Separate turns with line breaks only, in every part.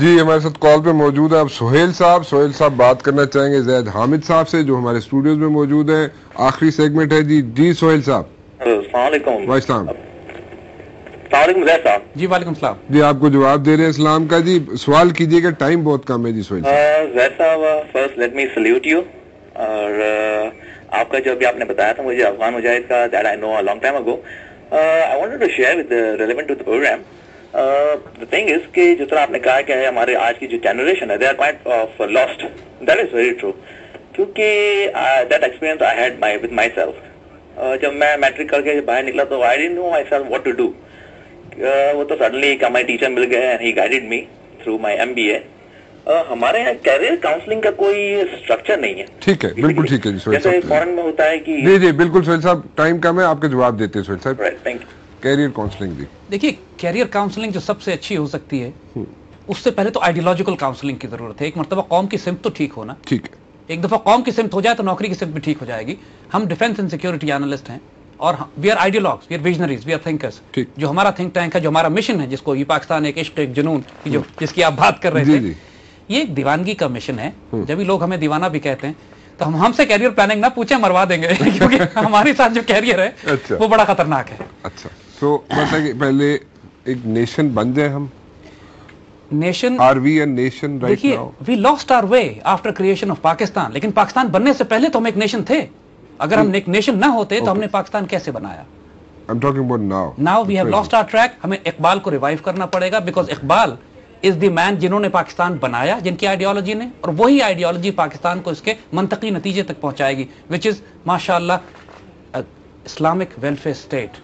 جی ہمارے ساتھ کال پہ موجود ہے اب سہیل صاحب بات کرنا چاہیں گے زید حامد صاحب سے جو ہمارے اسٹوڈیوز میں موجود ہیں. آخری سیگمنٹ ہے جی سہیل صاحب.
السلام علیکم.
وعلیکم
السلام علیکم زید صاحب.
جی وعلیکم السلام.
جی آپ کو جواب دے رہے ہیں اسلام کا. جی سوال کیجیے گا, ٹائم بہت کم ہے. جی سہیل صاحب.
زید صاحب first let me salute you. اور آپ کا جو ابھی آپ نے بتایا تھا مجھے افغان مجاہد کا that I know long time ago. I wanted to share with relevant to the program. The thing is کہ جس طرح آپ نے کہا کہ ہمارے آج کی جو جنریشن ہے they are quite of lost. That is very true. کیونکہ that experience I had with myself. جب میں میٹرک کر کے باہر نکلا تو I didn't know myself what to do. وہ تو suddenly ایک ہمارے ٹیچر مل گئے and he guided me through my MBA. ہمارے یہاں کیریئر کاؤنسلنگ کا کوئی اسٹرکچر نہیں ہے.
ٹھیک ہے, بالکل ٹھیک ہے جی سہیل صاحب.
جیسے فورن میں ہوتا ہے کہ
جی بالکل سہیل صاحب, ٹائم کم ہے, آپ کے جواب دیتے ہیں سہیل صاحب.
Thank you.
Career counselling. جی
دیکھیے کیریئر کاؤنسلنگ جو سب سے اچھی ہو سکتی ہے اس سے پہلے تو آئیڈیولوجیکل کاؤنسلنگ کی ضرورت ہے. ایک مرتبہ قوم کی سمت تو ٹھیک ہونا.
ٹھیک ہے.
ایک دفعہ قوم کی سمت ہو جائے تو نوکری کی سمت بھی ٹھیک ہو جائے گی. ہم ڈیفنس اینڈ سیکورٹی اینالسٹ ہیں اور we are ideologues, we are visionaries, we are thinkers. جو ہمارا تھنک ٹینک ہے, جو ہمارا مشن ہے, جس کو یہ پاکستان ایک عشق ایک جنون جس کی آپ بات کر رہے تھے, یہ ایک دیوانگی کا مشن ہے. جب لوگ ہمیں دیوانہ بھی کہتے ہیں تو ہم سے کیریئر پلاننگ نہ پوچھیں, مروا دیں گے کیونکہ ہمارے ساتھ جو کیریئر ہے وہ بڑا خطرناک ہے.
اچھا تو مطلب کہ پہلے ایک نیشن بن جائے ہم.
Nation
are we a nation right now?
We lost our way after creation of Pakistan. لیکن پاکستان بننے سے پہلے تو ہم ایک نیشن تھے. اگر ہم ایک نیشن نہ ہوتے تو ہم نے پاکستان کیسے بنایا؟
I'm talking about now.
Now we have lost our track. ہمیں اقبال کو ریوائیو کرنا پڑے گا بیکاز اقبال از دی مین جنہوں نے پاکستان بنایا, جن کی آئیڈیالوجی نے, اور وہی آئیڈیالوجی پاکستان کو اس کے منطقی نتیجے تک پہنچائے گی وچ از ماشاء اللہ اسلامک ویلفیئر اسٹیٹ.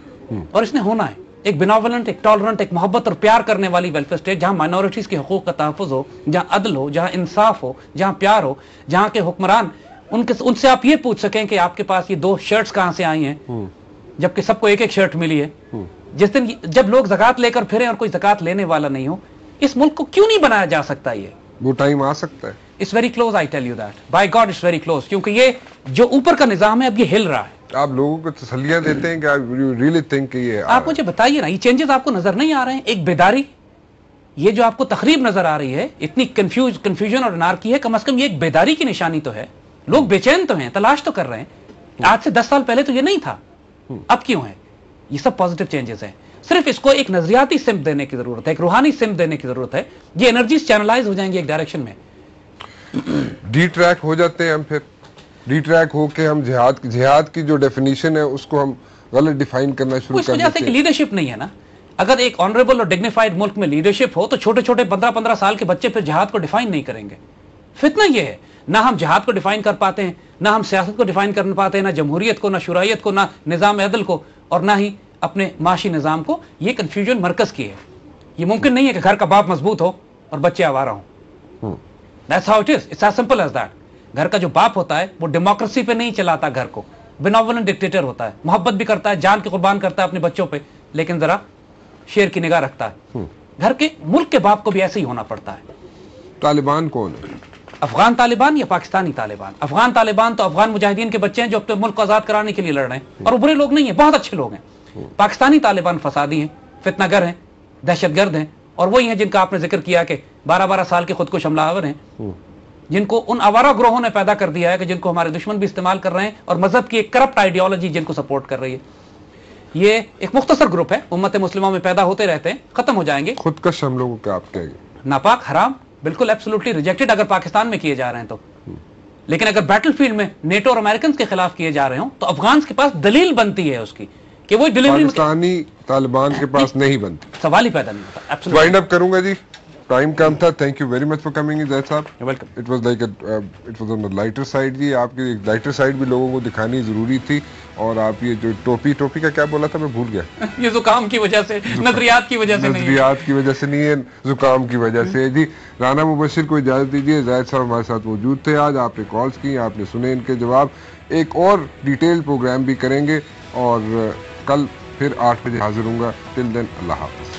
اور اس نے ہونا ہے ایک بیناولنٹ, ایک ٹالرنٹ, ایک محبت اور پیار کرنے والی ویلفیئر اسٹیٹ, جہاں مائنورٹیز کے حقوق کا تحفظ ہو, جہاں عدل ہو, جہاں انصاف ہو, جہاں پیار ہو, جہاں کے حکمران ان سے آپ یہ پوچھ سکیں کہ آپ کے پاس یہ 2 شرٹس کہاں سے آئی ہیں جبکہ سب کو ایک شرٹ ملی ہے. جس دن جب لوگ زکات لے کر پھریں اور کوئی زکات لینے والا نہیں ہو, اس ملک کو کیوں نہیں بنایا جا سکتا؟ یہ
وہ ٹائم آ سکتا ہے.
It's very close, I tell you that, by god it's very close. کیونکہ یہ جو اوپر کا نظام ہے اب یہ ہل رہا ہے.
آپ لوگوں کو تسلیاں دیتے ہیں کہ you really think کہ یہ
آپ مجھے بتائیے نا, یہ چینجز آپ کو نظر نہیں آ رہے ہیں؟ ایک بیداری, یہ جو آپ کو تخریب نظر آ رہی ہے, اتنی کنفیوژن اور انارکی ہے, کم از کم یہ ایک بیداری کی نشانی تو ہے. لوگ بے چین تو ہیں, تلاش تو کر رہے ہیں. آج سے 10 سال پہلے تو یہ نہیں تھا, اب کیوں ہے؟ یہ سب پازیٹیو چینجز ہیں. صرف اس کو ایک نظریاتی سمت دینے کی ضرورت ہے, ایک روحانی سمت دینے کی ضرورت ہے. یہ انرجیز چینلائز ہو جائیں گی ایک ڈائریکشن میں.
ڈی ٹریک ہو جاتے ہیں ہم, پھر ڈی ٹریک ہو کے ہم جہاد کی جو ڈیفینیشن ہے اس کو ہم غلط ڈیفائن کرنا شروع کر دیتے ہیں.
اس وجہ سے کہ لیڈرشپ نہیں ہے نا. اگر ایک آنریبل اور ڈگنیفائڈ ملک میں لیڈرشپ ہو تو چھوٹے چھوٹے 15-15 سال کے بچے پھر جہاد کو ڈیفائن نہیں کریں گے. فتنہ یہ ہے, نہ ہم جہاد کو ڈیفائن کر پاتے ہیں, نہ ہم سیاست کو ڈیفائن کر پاتے ہیں, نہ جمہوریت کو, نہ شرائعیت کو, نہ نظام عدل کو, اور نہ ہی اپنے معاشی نظام کو. یہ کنفیوژن مرکز کی ہے. یہ ممکن نہیں ہے کہ گھر کا باپ مضبوط ہو اور بچے آوارہ ہوں. That's how it is. It's as simple as that. گھر کا جو باپ ہوتا ہے وہ ڈیموکریسی پہ نہیں چلاتا گھر کو, بیناولنٹ ڈکٹیٹر ہوتا ہے. محبت بھی کرتا ہے, جان کی قربان کرتا ہے اپنے بچوں پہ, لیکن ذرا شیر کی نگاہ رکھتا ہے. گھر کے ملک کے باپ کو بھی ایسے ہی ہونا پڑتا ہے.
طالبان کون ہے؟
افغان طالبان یا پاکستانی طالبان؟ افغان طالبان تو افغان مجاہدین کے بچے ہیں جو اپنے ملک کو آزاد کرانے کے لیے لڑ رہے ہیں, اور وہ برے لوگ نہیں ہیں, بہت اچھے لوگ ہیں. پاکستانی طالبان فسادی ہیں, فتنہ گر ہیں, دہشت گرد ہیں, اور وہی ہیں جن کا آپ نے ذکر کیا کہ 12-12 سال کے خود کو حملہ آور ہیں, جن کو ان آوارہ گروہوں نے پیدا کر دیا ہے کہ جن کو ہمارے دشمن بھی استعمال کر رہے ہیں, اور مذہب کی ایک کرپٹ آئیڈیالوجی جن کو سپورٹ کر رہی ہے. یہ ایک مختصر گروپ ہے, امت مسلمہ میں پیدا ہوتے رہتے ہیں, ختم ہو جائیں گے.
خودکش ہم لوگوں کا آپ کہیں گے
ناپاک, حرام, بالکل ایبسولوٹلی ریجیکٹڈ اگر پاکستان میں کیے جا رہے ہیں تو. لیکن اگر بیٹل فیلڈ میں نیٹو اور امریکنز کے خلاف کیے جا رہے ہوں تو افغانز کے پاس دلیل بنتی ہے اس کی کہ وہ ڈلیوری
پاکستانی طالبان کے پاس نہیں بنتی.
سوال ہی پیدا نہیں ہوتا.
وائنڈ اپ کروں گا جی, ٹائم کم تھا. Thank you very much for coming Zaid صاحب. It was like it was on lighter side. جی آپ کی لائٹر سائڈ بھی لوگوں کو دکھانی ضروری تھی. اور آپ یہ جو ٹوپی کا کیا بولا تھا میں بھول گیا.
یہ زکام کی وجہ سے, نظریات کی وجہ سے نہیں,
نظریات کی وجہ سے نہیں ہے, زکام کی وجہ سے. جی رانا مبشر کو اجازت دیجیے. زید صاحب ہمارے ساتھ موجود تھے آج, آپ نے کالز کی, آپ نے سنے ان کے جواب. ایک اور ڈیٹیل پروگرام بھی کریں گے اور کل پھر 8 بجے حاضر ہوں گا. ٹل دین اللہ حافظ.